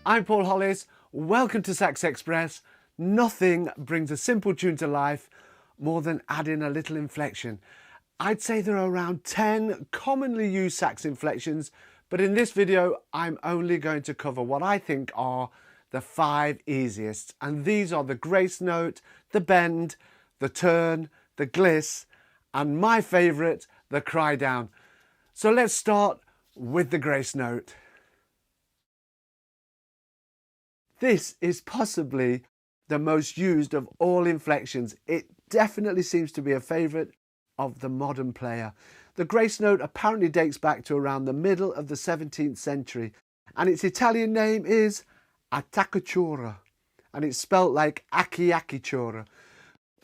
I'm Paul Hollis, welcome to Sax Express. Nothing brings a simple tune to life more than adding a little inflection. I'd say there are around 10 commonly used sax inflections, but in this video I'm only going to cover what I think are the 5 easiest, and these are the grace note, the bend, the turn, the gliss, and my favourite, the cry down. So let's start with the grace note. This is possibly the most used of all inflections. It definitely seems to be a favourite of the modern player. The grace note apparently dates back to around the middle of the 17th century, and its Italian name is attaccatura, and it's spelt like acchiacchiatura,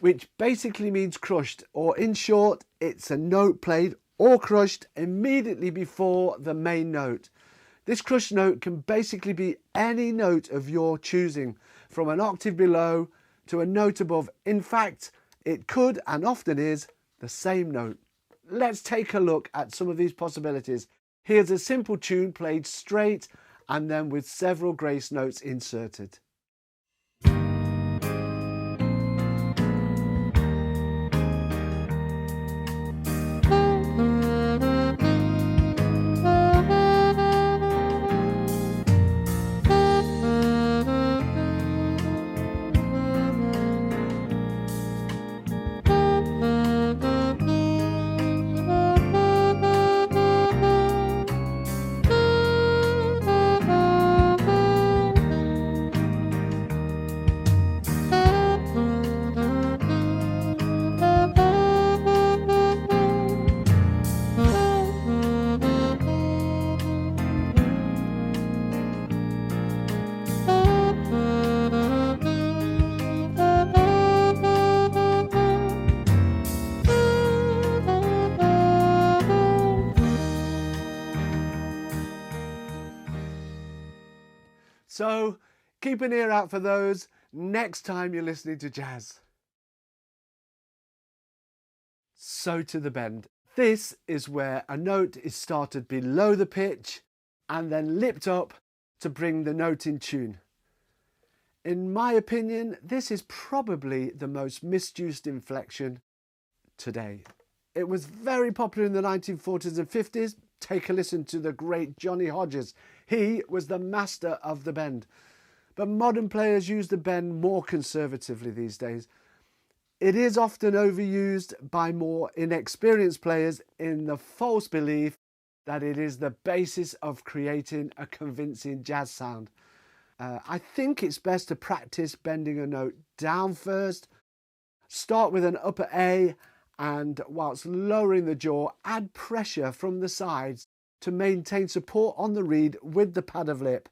which basically means crushed, or in short, it's a note played or crushed immediately before the main note. This crushed note can basically be any note of your choosing, from an octave below to a note above. In fact, it could and often is the same note. Let's take a look at some of these possibilities. Here's a simple tune played straight and then with several grace notes inserted. So keep an ear out for those next time you're listening to jazz. So to the bend. This is where a note is started below the pitch and then lipped up to bring the note in tune. In my opinion, this is probably the most misused inflection today. It was very popular in the 1940s and 50s. Take a listen to the great Johnny Hodges. He was the master of the bend. But modern players use the bend more conservatively these days. It is often overused by more inexperienced players in the false belief that it is the basis of creating a convincing jazz sound. I think it's best to practice bending a note down first. Start with an upper A, and whilst lowering the jaw, add pressure from the sides to maintain support on the reed with the pad of lip.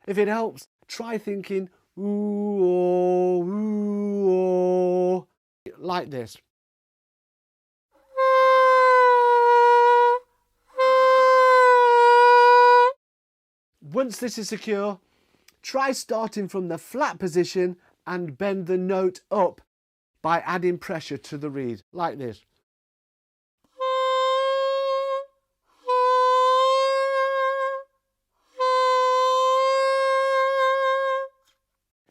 If it helps, try thinking ooh, ooh, like this. Once this is secure, try starting from the flat position and bend the note up by adding pressure to the reed, like this.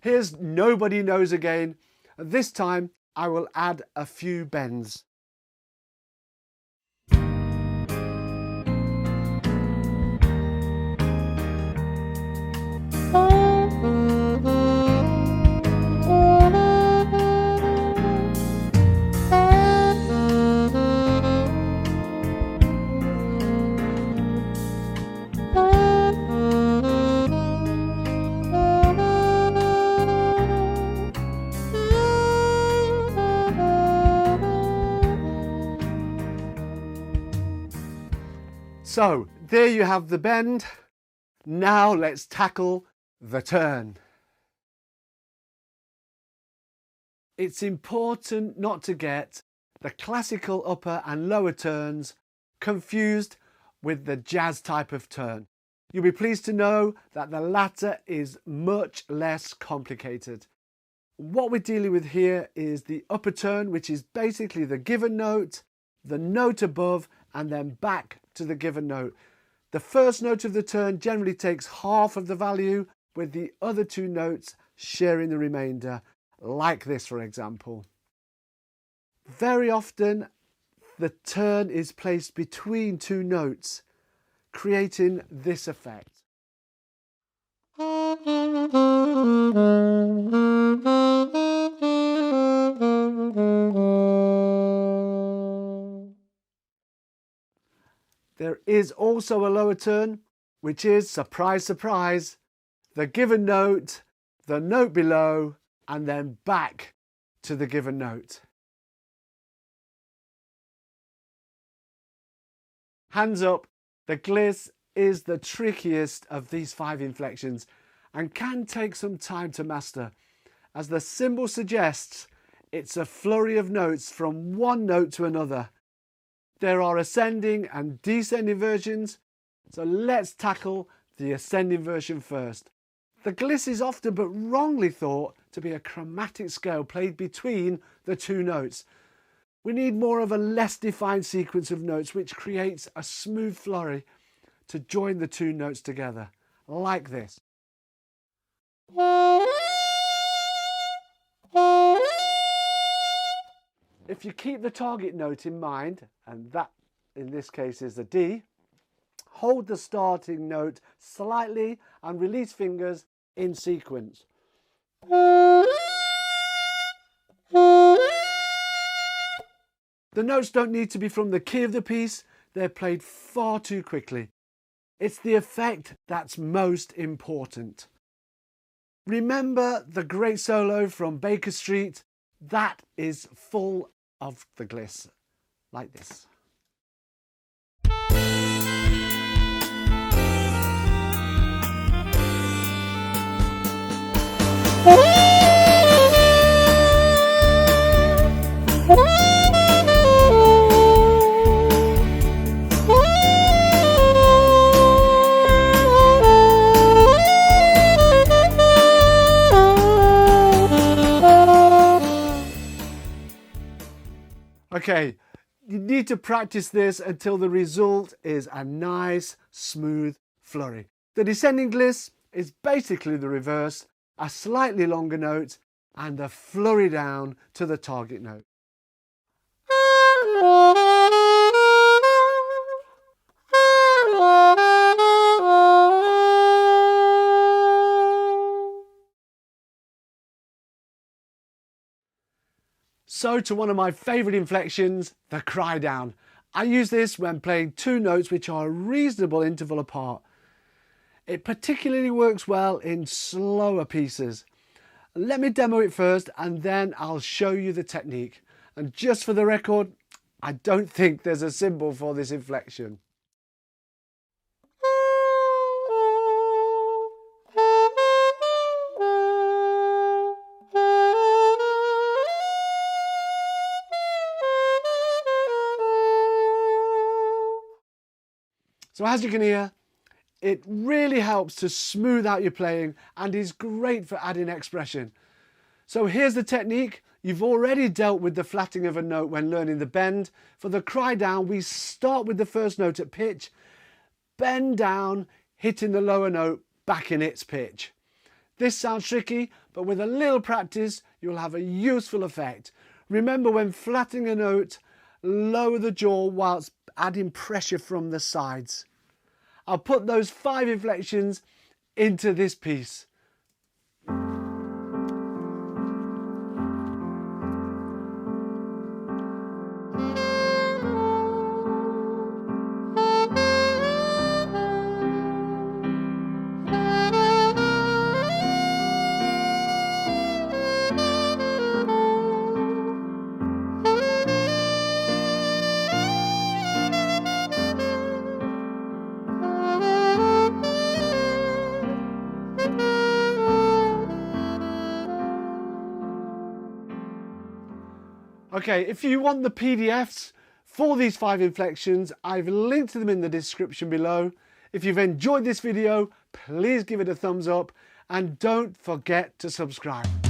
Here's Nobody Knows again. This time I will add a few bends. So there you have the bend. Now let's tackle the turn. It's important not to get the classical upper and lower turns confused with the jazz type of turn. You'll be pleased to know that the latter is much less complicated. What we're dealing with here is the upper turn, which is basically the given note, the note above, and then back to the given note. The first note of the turn generally takes half of the value, with the other two notes sharing the remainder, like this for example. Very often the turn is placed between two notes, creating this effect. There is also a lower turn, which is, surprise, surprise, the given note, the note below, and then back to the given note. Hands up, the gliss is the trickiest of these 5 inflections and can take some time to master. As the symbol suggests, it's a flurry of notes from one note to another. There are ascending and descending versions, so let's tackle the ascending version first. The gliss is often but wrongly thought to be a chromatic scale played between the two notes. We need more of a less defined sequence of notes which creates a smooth flurry to join the two notes together, like this. If you keep the target note in mind, and that in this case is the D, hold the starting note slightly and release fingers in sequence. The notes don't need to be from the key of the piece, they're played far too quickly. It's the effect that's most important. Remember the great solo from Baker Street? That is full of the gliss, like this. Okay, you need to practice this until the result is a nice, smooth flurry. The descending gliss is basically the reverse, a slightly longer note and a flurry down to the target note. So to one of my favourite inflections, the cry down. I use this when playing two notes which are a reasonable interval apart. It particularly works well in slower pieces. Let me demo it first and then I'll show you the technique. And just for the record, I don't think there's a symbol for this inflection. So as you can hear, it really helps to smooth out your playing and is great for adding expression. So here's the technique. You've already dealt with the flatting of a note when learning the bend. For the cry down, we start with the first note at pitch, bend down, hitting the lower note back in its pitch. This sounds tricky, but with a little practice, you'll have a useful effect. Remember, when flattening a note, lower the jaw whilst adding pressure from the sides. I'll put those 5 inflections into this piece. Okay, if you want the PDFs for these 5 inflections, I've linked to them in the description below. If you've enjoyed this video, please give it a thumbs up and don't forget to subscribe.